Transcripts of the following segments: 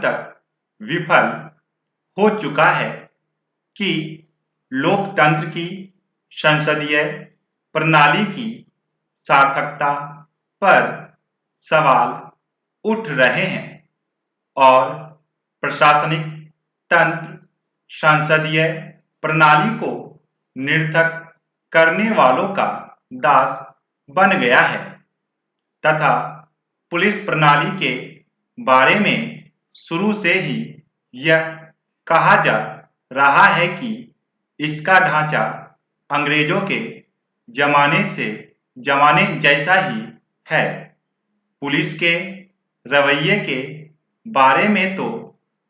तक विफल हो चुका है कि लोकतंत्र की संसदीय प्रणाली की सार्थकता पर सवाल उठ रहे हैं और प्रशासनिक तंत्र संसदीय प्रणाली को निरर्थक करने वालों का दास बन गया है तथा पुलिस प्रणाली के बारे में शुरू से ही यह कहा जा रहा है कि इसका ढांचा अंग्रेजों के जमाने जैसा ही है। पुलिस के रवैये के बारे में तो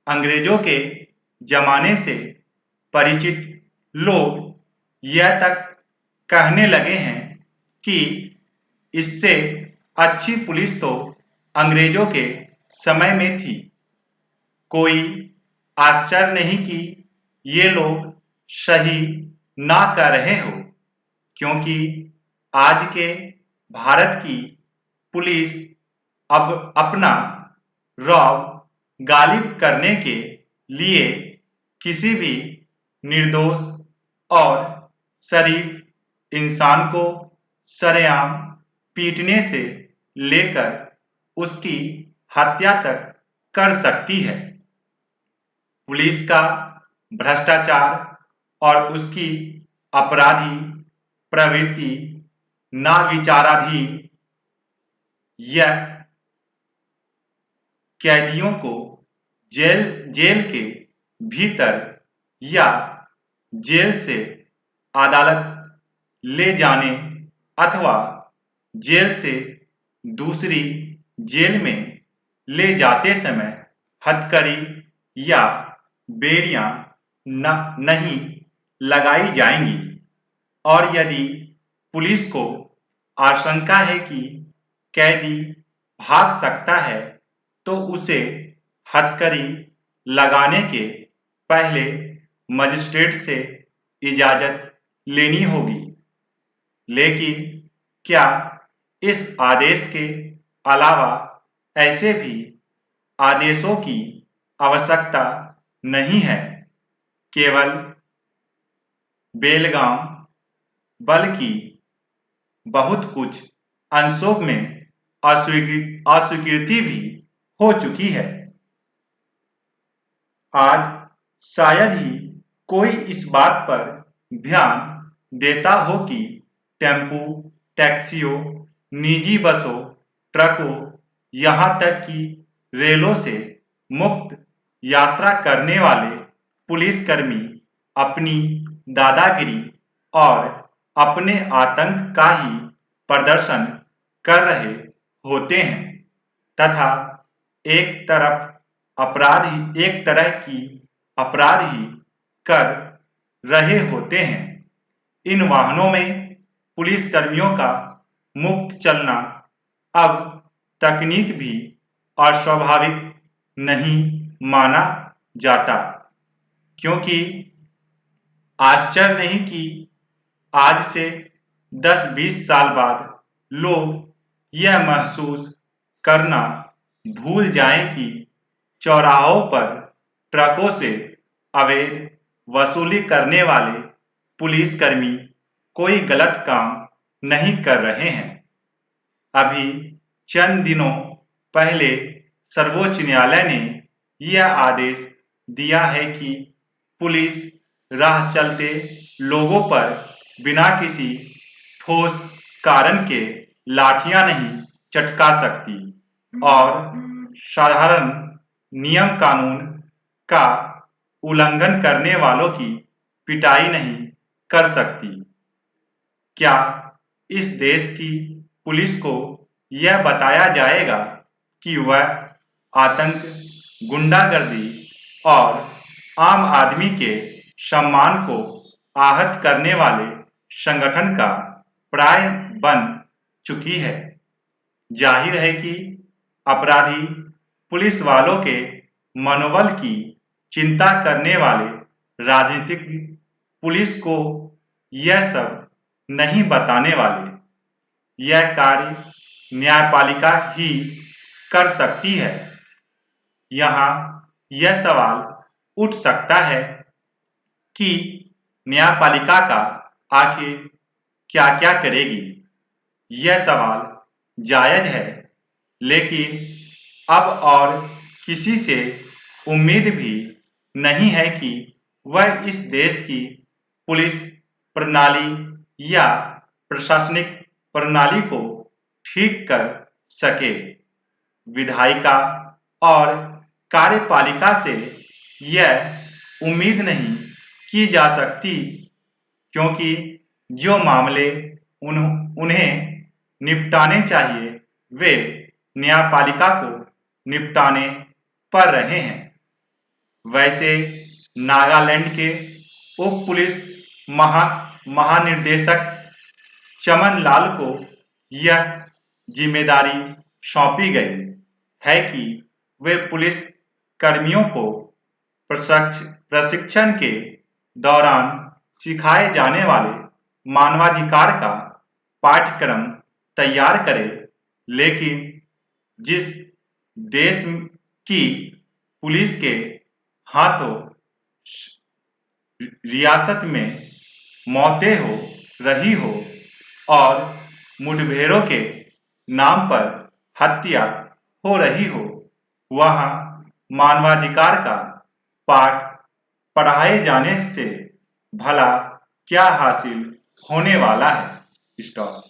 अंग्रेजों के जमाने से परिचित लोग यह तक कहने लगे हैं कि इससे अच्छी पुलिस तो अंग्रेजों के समय में थी। कोई आश्चर्य नहीं कि ये लोग सही ना कर रहे हो, क्योंकि आज के भारत की पुलिस अब अपना रौब गालिब करने के लिए किसी भी निर्दोष और शरीफ इंसान को सरेआम पीटने से लेकर उसकी हत्या तक कर सकती है। पुलिस का भ्रष्टाचार और उसकी अपराधी प्रवृत्ति ना विचाराधीन यह कैदियों को जेल के भीतर या जेल से अदालत ले जाने अथवा जेल से दूसरी जेल में ले जाते समय हथकड़ी या बेड़ियां नहीं लगाई जाएंगी और यदि पुलिस को आशंका है कि कैदी भाग सकता है तो उसे हथकड़ी लगाने के पहले मजिस्ट्रेट से इजाजत लेनी होगी। लेकिन क्या इस आदेश के अलावा ऐसे भी आदेशों की आवश्यकता नहीं है? केवल बेलगाम, बल्कि बहुत कुछ अंशों में अस्वीकृति भी हो चुकी है। आज शायद ही कोई इस बात पर ध्यान देता हो कि टेम्पो, टैक्सियों, निजी बसों, ट्रकों, यहाँ तक कि रेलों से मुक्त यात्रा करने वाले पुलिसकर्मी अपनी दादागिरी और अपने आतंक का ही प्रदर्शन कर रहे होते हैं तथा एक तरह की अपराध ही कर रहे होते हैं। इन वाहनों में पुलिसकर्मियों का मुक्त चलना अब तकनीक भी अस्वाभाविक नहीं माना जाता, क्योंकि आश्चर्य नहीं कि आज से 10-20 साल बाद लोग यह महसूस करना भूल जाएं कि चौराहों पर ट्रकों से अवैध वसूली करने वाले पुलिसकर्मी कोई गलत काम नहीं कर रहे हैं। अभी चंद दिनों पहले सर्वोच्च न्यायालय ने यह आदेश दिया है कि पुलिस राह चलते लोगों पर बिना किसी ठोस कारण के लाठियां नहीं चटका सकती और साधारण नियम कानून का उल्लंघन करने वालों की पिटाई नहीं कर सकती। क्या इस देश की पुलिस को यह बताया जाएगा कि वह आतंक, गुंडागर्दी और आम आदमी के सम्मान को आहत करने वाले संगठन का पर्याय बन चुकी है? जाहिर है कि अपराधी पुलिस वालों के मनोबल की चिंता करने वाले राजनीतिक पुलिस को यह सब नहीं बताने वाले। यह कार्य न्यायपालिका ही कर सकती है। यहाँ यह सवाल उठ सकता है कि न्यायपालिका का आखिर क्या क्या करेगी। यह सवाल जायज है, लेकिन अब और किसी से उम्मीद भी नहीं है कि वह इस देश की पुलिस प्रणाली या प्रशासनिक प्रणाली को ठीक कर सके। विधायिका और कार्यपालिका से यह उम्मीद नहीं की जा सकती, क्योंकि जो मामले उन्हें निपटाने चाहिए वे न्यायपालिका को निपटाने पड़ रहे हैं। वैसे नागालैंड के उप पुलिस महानिर्देशक चमन लाल को यह जिम्मेदारी सौंपी गई है कि वे पुलिस कर्मियों को प्रशिक्षण के दौरान सिखाए जाने वाले मानवाधिकार का पाठ्यक्रम तैयार करें। लेकिन जिस देश की पुलिस के हाथों रियासत में मौतें हो रही हो और मुठभेड़ों के नाम पर हत्या हो रही हो, वहां मानवाधिकार का पाठ पढ़ाए जाने से भला क्या हासिल होने वाला है। स्टॉप।